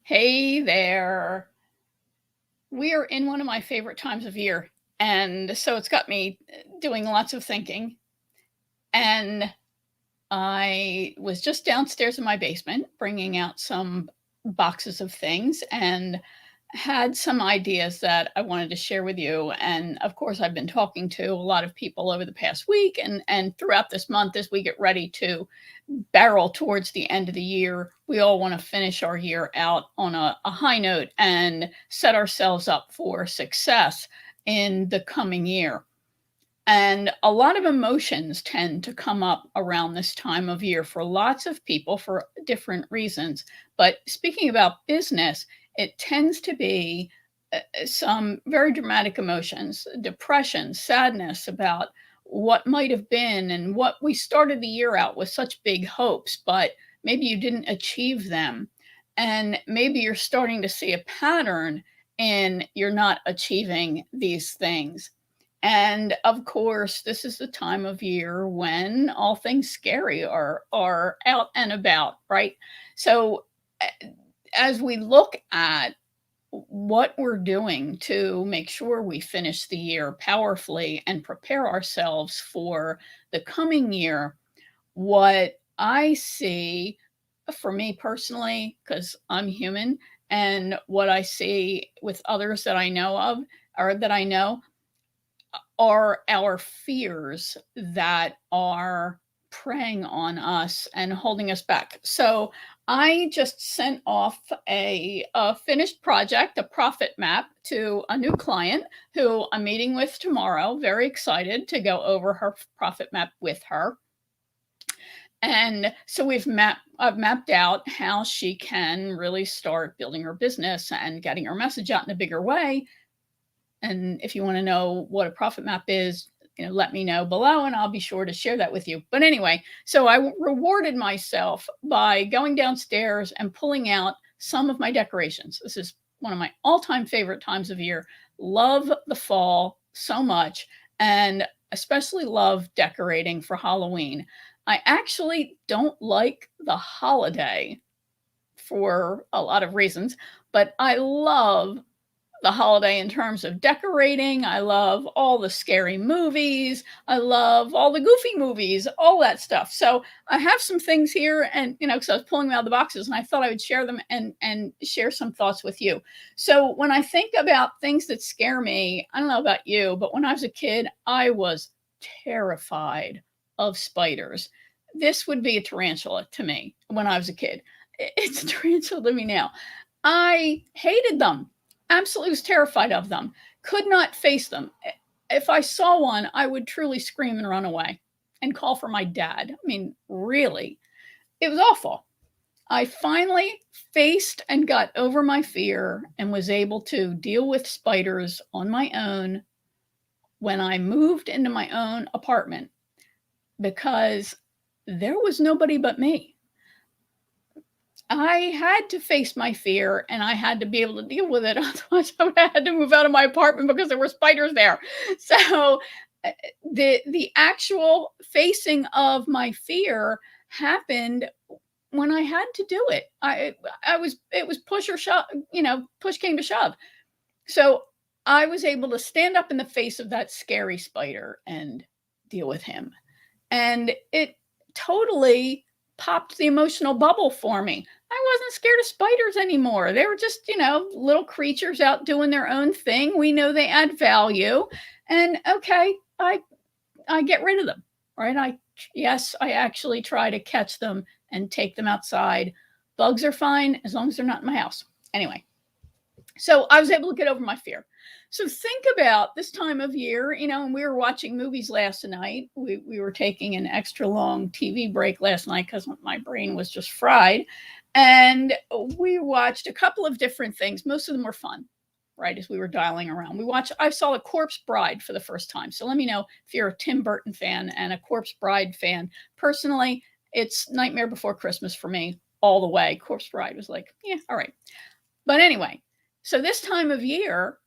Hey there. We are in one of my favorite times of year, and so it's got me doing lots of thinking. And I was just downstairs in my basement bringing out some boxes of things and had some ideas that I wanted to share with you. And of course, I've been talking to a lot of people over the past week and throughout this month as we get ready to barrel towards the end of the year. We all want to finish our year out on a high note and set ourselves up for success in the coming year. And a lot of emotions tend to come up around this time of year for lots of people for different reasons. But speaking about business, it tends to be some very dramatic emotions, depression, sadness about what might have been and what we started the year out with such big hopes, but maybe you didn't achieve them. And maybe you're starting to see a pattern in you're not achieving these things. And of course, this is the time of year when all things scary are out and about, right? So as we look at what we're doing to make sure we finish the year powerfully and prepare ourselves for the coming year, what I see for me personally, because I'm human, and what I see with others that I know of or that I know are our fears that are preying on us and holding us back. So I just sent off a finished project, a profit map, to a new client who I'm meeting with tomorrow. Very excited to go over her profit map with her. And so I've mapped out how she can really start building her business and getting her message out in a bigger way. And if you want to know what a profit map is, let me know below and I'll be sure to share that with you. But anyway, so I rewarded myself by going downstairs and pulling out some of my decorations. This is one of my all-time favorite times of year. Love the fall so much, and especially love decorating for Halloween. I actually don't like the holiday for a lot of reasons, but I love the holiday in terms of decorating. I love all the scary movies. I love all the goofy movies, all that stuff. So I have some things here, and because I was pulling them out of the boxes, and I thought I would share them and share some thoughts with you. So when I think about things that scare me, I don't know about you, but when I was a kid, I was terrified of spiders. This would be a tarantula to me when I was a kid. It's a tarantula to me now. I hated them. Absolutely was terrified of them. Could not face them. If I saw one, I would truly scream and run away and call for my dad. I mean, really, it was awful. I finally faced and got over my fear and was able to deal with spiders on my own when I moved into my own apartment because there was nobody but me. I had to face my fear and I had to be able to deal with it. Otherwise, I would have had to move out of my apartment because there were spiders there. So the actual facing of my fear happened when I had to do it. I was it was push or shove, push came to shove. So I was able to stand up in the face of that scary spider and deal with him. And it totally popped the emotional bubble for me. I wasn't scared of spiders anymore. They were just, little creatures out doing their own thing. We know they add value. And okay, I get rid of them, right? I actually try to catch them and take them outside. Bugs are fine as long as they're not in my house. Anyway, so I was able to get over my fear. So think about this time of year, and we were watching movies last night. We were taking an extra long TV break last night because my brain was just fried. And we watched a couple of different things. Most of them were fun, right? As we were dialing around. I saw The Corpse Bride for the first time. So let me know if you're a Tim Burton fan and a Corpse Bride fan. Personally, it's Nightmare Before Christmas for me all the way. Corpse Bride was like, yeah, all right. But anyway, so this time of year,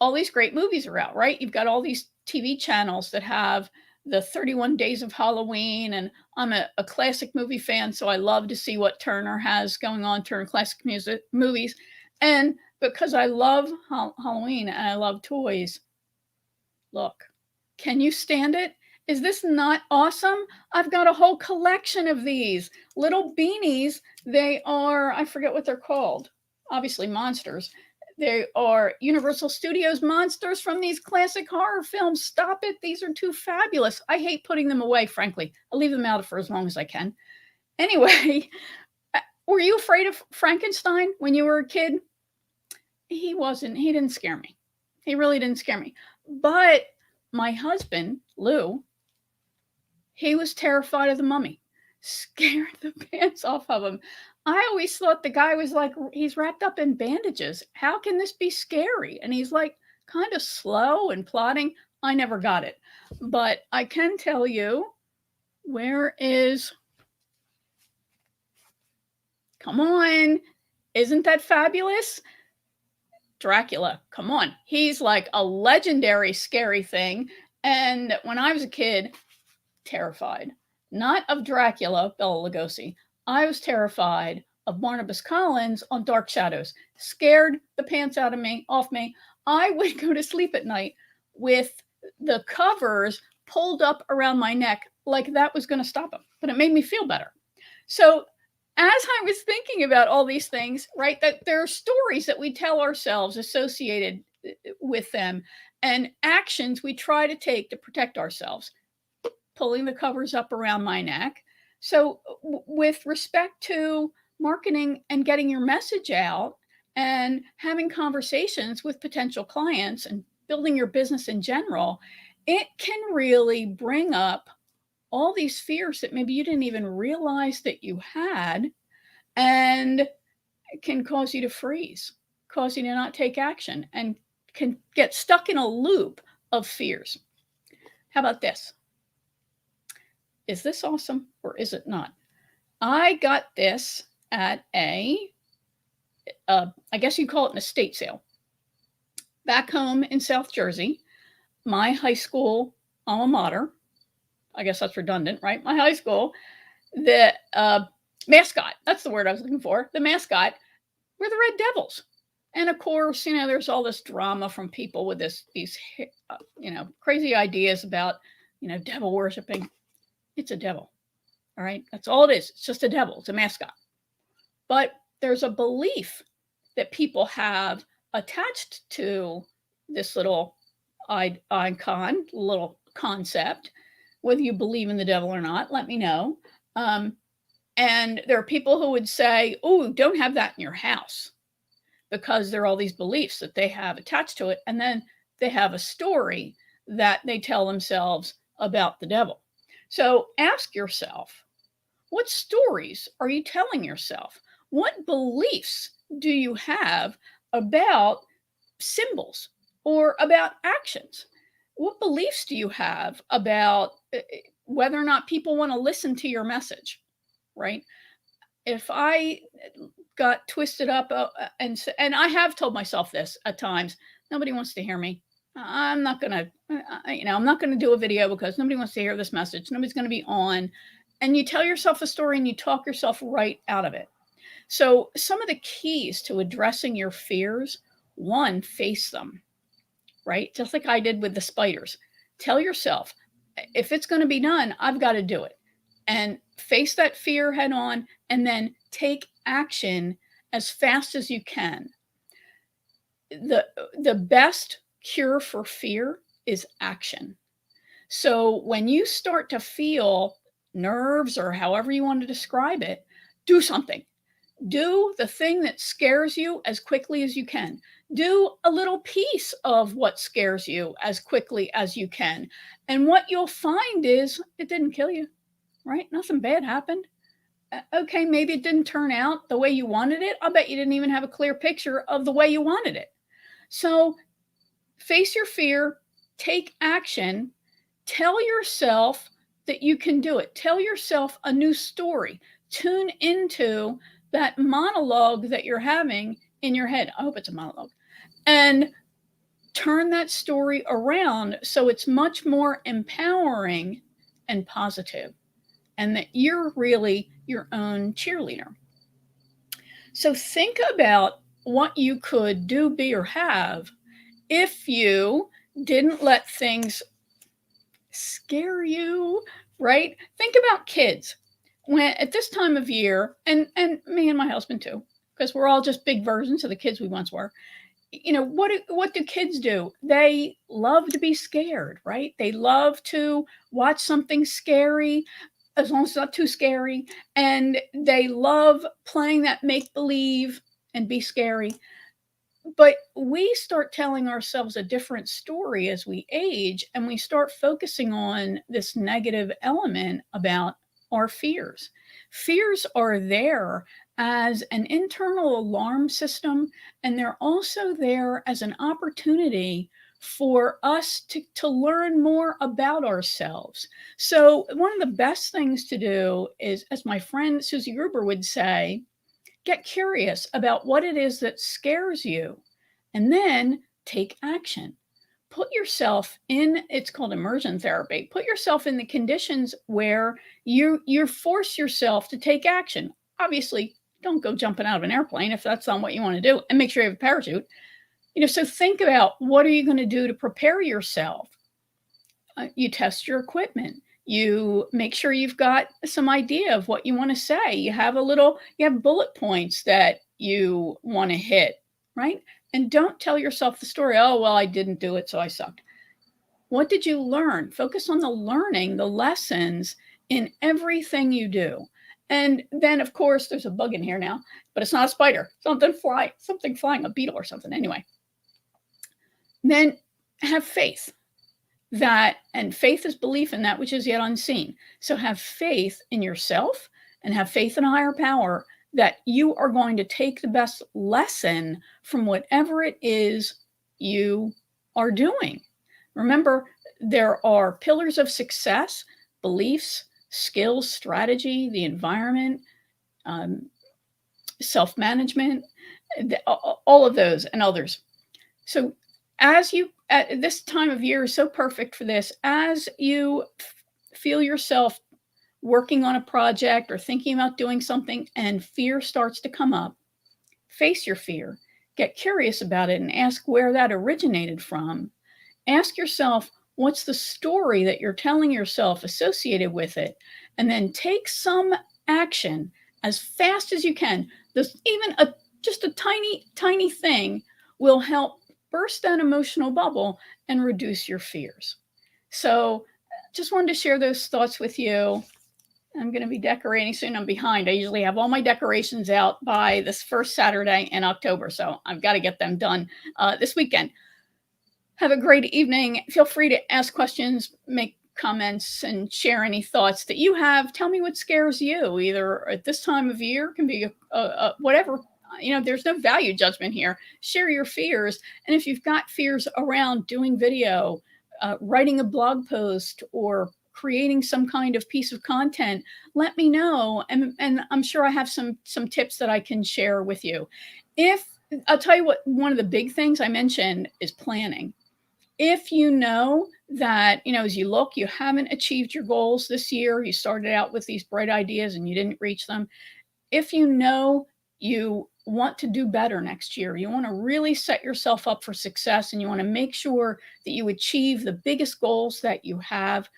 all these great movies are out, right? You've got all these TV channels that have the 31 Days of Halloween, and I'm a classic movie fan, so I love to see what Turner has going on, Turner Classic Music Movies. And because I love Halloween and I love toys, look, can you stand it? Is this not awesome? I've got a whole collection of these little beanies. They are, I forget what they're called, obviously monsters. They are Universal Studios monsters from these classic horror films. Stop it. These are too fabulous. I hate putting them away, frankly. I'll leave them out for as long as I can. Anyway, were you afraid of Frankenstein when you were a kid? He wasn't. He didn't scare me. He really didn't scare me. But my husband, Lou, he was terrified of the mummy, scared the pants off of him. I always thought the guy was like, he's wrapped up in bandages. How can this be scary? And he's like kind of slow and plodding. I never got it. But I can tell you, where is, come on, isn't that fabulous? Dracula, come on. He's like a legendary scary thing. And when I was a kid, terrified, not of Dracula, Bela Lugosi. I was terrified of Barnabas Collins on Dark Shadows. Scared the pants out of me, off me. I would go to sleep at night with the covers pulled up around my neck like that was going to stop him, but it made me feel better. So as I was thinking about all these things, right, that there are stories that we tell ourselves associated with them and actions we try to take to protect ourselves, pulling the covers up around my neck. So with respect to marketing and getting your message out and having conversations with potential clients and building your business in general, it can really bring up all these fears that maybe you didn't even realize that you had, and it can cause you to freeze, cause you to not take action, and can get stuck in a loop of fears. How about this? Is this awesome or is it not? I got this at I guess you call it an estate sale. Back home in South Jersey, my high school alma mater, I guess that's redundant, right? My high school, the mascot, that's the word I was looking for, the mascot were the Red Devils. And of course, there's all this drama from people with these crazy ideas about, devil worshiping. It's a devil. All right. That's all it is. It's just a devil. It's a mascot. But there's a belief that people have attached to this little icon, little concept. Whether you believe in the devil or not, let me know. And there are people who would say, oh, don't have that in your house, because there are all these beliefs that they have attached to it. And then they have a story that they tell themselves about the devil. So ask yourself, what stories are you telling yourself? What beliefs do you have about symbols or about actions? What beliefs do you have about whether or not people want to listen to your message, right? If I got twisted up and I have told myself this at times, nobody wants to hear me. I'm not going to, I'm not going to do a video because nobody wants to hear this message. Nobody's going to be on. And you tell yourself a story and you talk yourself right out of it. So some of the keys to addressing your fears, one, face them, right? Just like I did with the spiders. Tell yourself, if it's going to be done, I've got to do it. And face that fear head on, and then take action as fast as you can. The best cure for fear is action. So when you start to feel nerves, or however you want to describe it, do something. Do the thing that scares you as quickly as you can. Do a little piece of what scares you as quickly as you can. And what you'll find is it didn't kill you, right? Nothing bad happened. Okay, maybe it didn't turn out the way you wanted it. I'll bet you didn't even have a clear picture of the way you wanted it. So face your fear, take action, tell yourself that you can do it. Tell yourself a new story. Tune into that monologue that you're having in your head. I hope it's a monologue. And turn that story around so it's much more empowering and positive, and that you're really your own cheerleader. So think about what you could do, be, or have if you didn't let things scare you, right? Think about kids when at this time of year, and me and my husband too, because we're all just big versions of the kids we once were. You know, what do kids do? They love to be scared, right? They love to watch something scary, as long as it's not too scary, and they love playing that make believe and be scary. But we start telling ourselves a different story as we age, and we start focusing on this negative element about our fears. Fears are there as an internal alarm system, and they're also there as an opportunity for us to learn more about ourselves. So, one of the best things to do is, as my friend Susie Gruber would say, get curious about what it is that scares you and then take action. Put yourself in, it's called immersion therapy. Put yourself in the conditions where you force yourself to take action. Obviously, don't go jumping out of an airplane if that's not what you want to do, and make sure you have a parachute. You know, so think about what are you going to do to prepare yourself. You test your equipment. You make sure you've got some idea of what you want to say. You have bullet points that you want to hit, right? And don't tell yourself the story, oh, well, I didn't do it, so I sucked. What did you learn? Focus on the learning, the lessons in everything you do. And then, of course, there's a bug in here now, but it's not a spider. Something flying, a beetle or something. Anyway, then have faith. And faith is belief in that which is yet unseen. So have faith in yourself and have faith in a higher power that you are going to take the best lesson from whatever it is you are doing. Remember, there are pillars of success: beliefs, skills, strategy, the environment, self-management, all of those and others. So as you, at this time of year is so perfect for this, as you feel yourself working on a project or thinking about doing something and fear starts to come up, face your fear, get curious about it and ask where that originated from. Ask yourself, what's the story that you're telling yourself associated with it? And then take some action as fast as you can. Just a tiny thing will help burst that emotional bubble and reduce your fears. So just wanted to share those thoughts with you. I'm going to be decorating soon. I'm behind. I usually have all my decorations out by this first Saturday in October. So I've got to get them done this weekend. Have a great evening. Feel free to ask questions, make comments, and share any thoughts that you have. Tell me what scares you, either at this time of year, can be whatever. You know, there's no value judgment here. Share your fears. And if you've got fears around doing video, writing a blog post, or creating some kind of piece of content, let me know. And I'm sure I have some tips that I can share with you. I'll tell you what, one of the big things I mentioned is planning. If you know that, as you look, you haven't achieved your goals this year, you started out with these bright ideas and you didn't reach them. If you know you want to do better next year, you want to really set yourself up for success, and you want to make sure that you achieve the biggest goals that you have,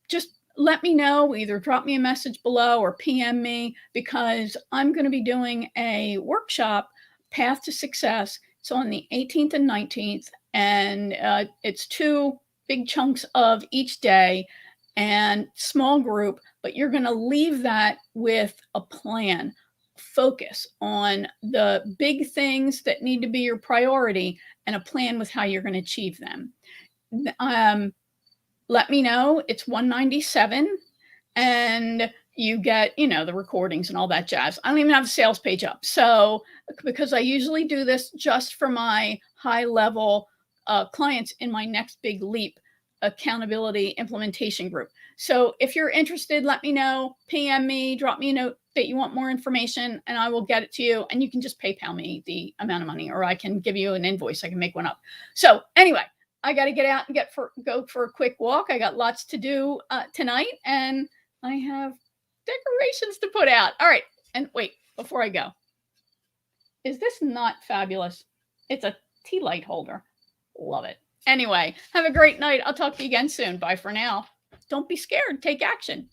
just let me know. Either drop me a message below or PM me, because I'm going to be doing a workshop, Path to Success. It's on the 18th and 19th, and it's 2 big chunks of each day and small group, but you're going to leave that with a plan. Focus on the big things that need to be your priority and a plan with how you're going to achieve them. Let me know. It's $197, and you get, the recordings and all that jazz. I don't even have a sales page up. So, because I usually do this just for my high level clients in my Next Big Leap accountability implementation group. So if you're interested, let me know, PM me, drop me a note that you want more information, and I will get it to you. And you can just PayPal me the amount of money, or I can give you an invoice. I can make one up. So anyway, I got to get out and go for a quick walk. I got lots to do tonight, and I have decorations to put out. All right. And wait, before I go, is this not fabulous? It's a tea light holder. Love it. Anyway, have a great night. I'll talk to you again soon. Bye for now. Don't be scared. Take action.